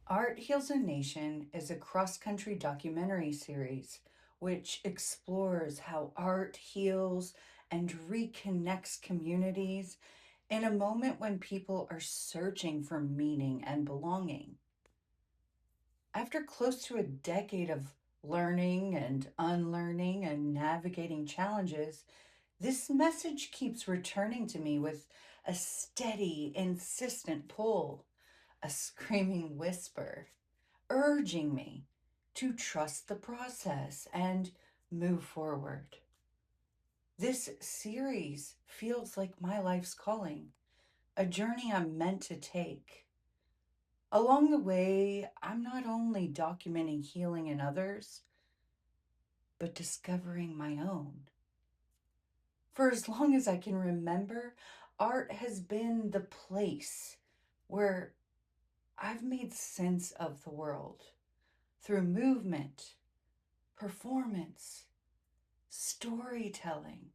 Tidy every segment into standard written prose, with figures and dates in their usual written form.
Art Heals a Nation is a cross country documentary series which explores how art heals and reconnects communities in a moment when people are searching for meaning and belonging. After close to a decade of learning and unlearning and navigating challenges, this message keeps returning to me with a steady, insistent pull, a screaming whisper urging me to trust the process and move forward. This series feels like my life's calling, a journey I'm meant to take. Along the way, I'm not only documenting healing in others, but discovering my own. For as long as I can remember, art has been the place where I've made sense of the world through movement, performance, storytelling,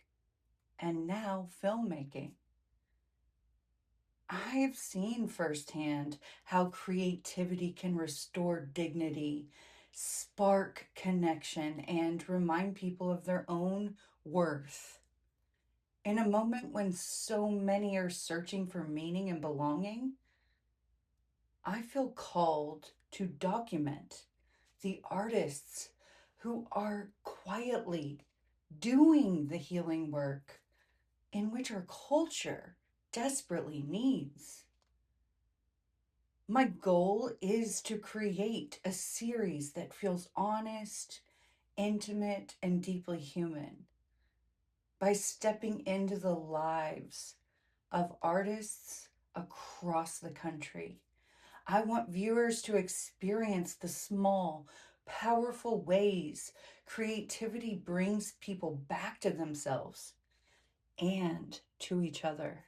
and now filmmaking. I've seen firsthand how creativity can restore dignity, spark connection, and remind people of their own worth. In a moment when so many are searching for meaning and belonging, I feel called to document the artists who are quietly doing the healing work in which our culture desperately needs. My goal is to create a series that feels honest, intimate, and deeply human by stepping into the lives of artists across the country. I want viewers to experience the small, powerful ways creativity brings people back to themselves and to each other.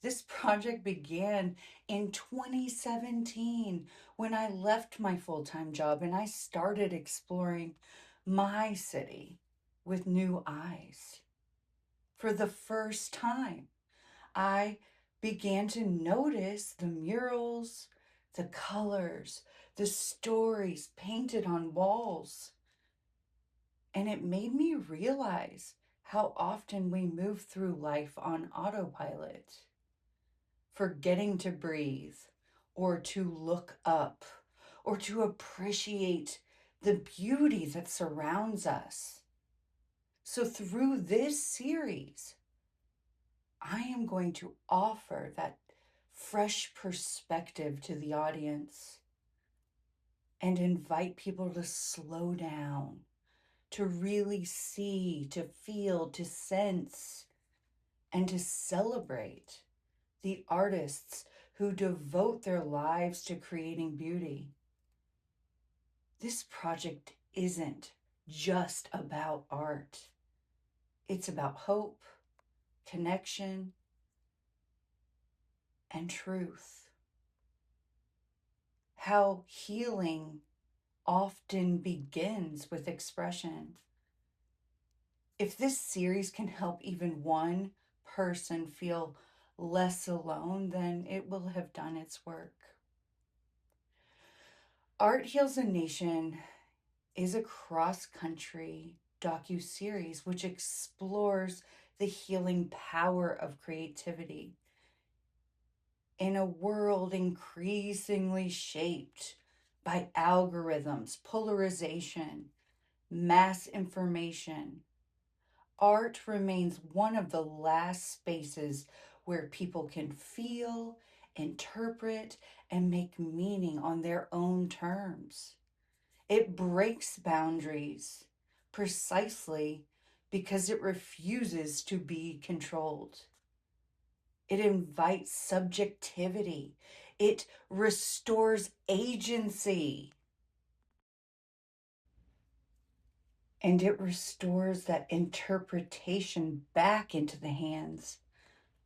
This project began in 2017 when I left my full time job and I started exploring my city with new eyes. For the first time, I began to notice the murals, the colors, the stories painted on walls. And it made me realize how often we move through life on autopilot, forgetting to breathe or to look up or to appreciate the beauty that surrounds us. So, through this series, I am going to offer that fresh perspective to the audience and invite people to slow down, to really see, to feel, to sense, and to celebrate the artists who devote their lives to creating beauty. This project isn't just about art. It's about hope, connection, and truth. How healing often begins with expression. If this series can help even one person feel less alone, then it will have done its work. Art Heals a Nation is a cross-country docu-series which explores the healing power of creativity in a world increasingly shaped by algorithms, polarization, mass information. Art remains one of the last spaces where people can feel, interpret, and make meaning on their own terms. It breaks boundaries precisely because it refuses to be controlled. It invites subjectivity. It restores agency. And it restores that interpretation back into the hands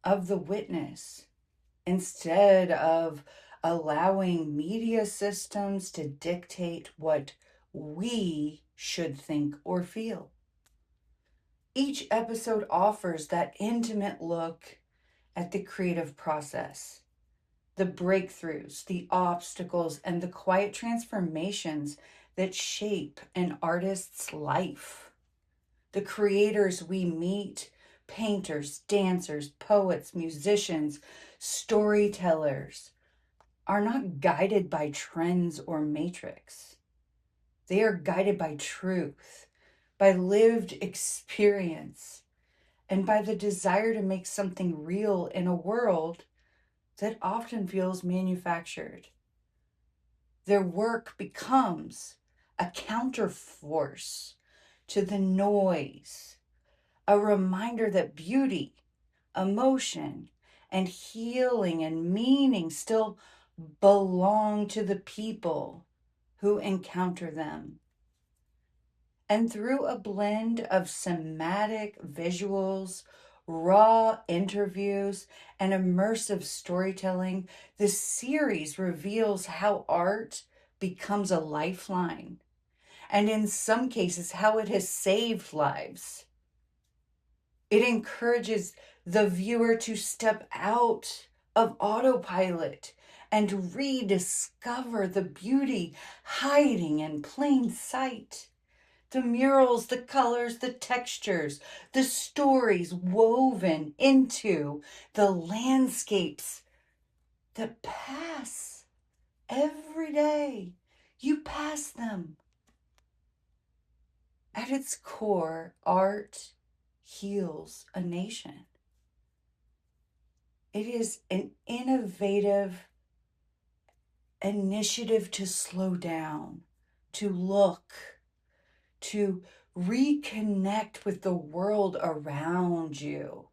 of the witness instead of allowing media systems to dictate what we should think or feel. Each episode offers that intimate look at the creative process, the breakthroughs, the obstacles, and the quiet transformations that shape an artist's life. The creators we meet, painters, dancers, poets, musicians, storytellers, are not guided by trends or matrix. They are guided by truth, by lived experience, and by the desire to make something real in a world that often feels manufactured. Their work becomes a counterforce to the noise, a reminder that beauty, emotion, and healing and meaning still belong to the people who encounter them. And through a blend of somatic visuals, raw interviews, and immersive storytelling, this series reveals how art becomes a lifeline, and in some cases, how it has saved lives. It encourages the viewer to step out of autopilot and rediscover the beauty hiding in plain sight. The murals, the colors, the textures, the stories woven into the landscapes that pass every day. You pass them. At its core, art heals a nation. It is an innovative initiative to slow down, to look, to reconnect with the world around you.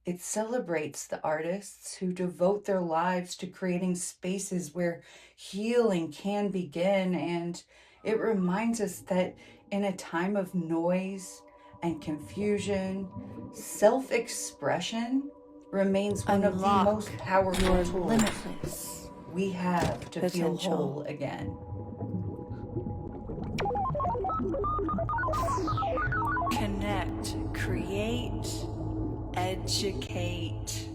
It celebrates the artists who devote their lives to creating spaces where healing can begin, and it reminds us that in a time of noise and confusion, self-expression remains one of the most powerful your tools limitless we have to feel potential. whole again. Connect, create, educate.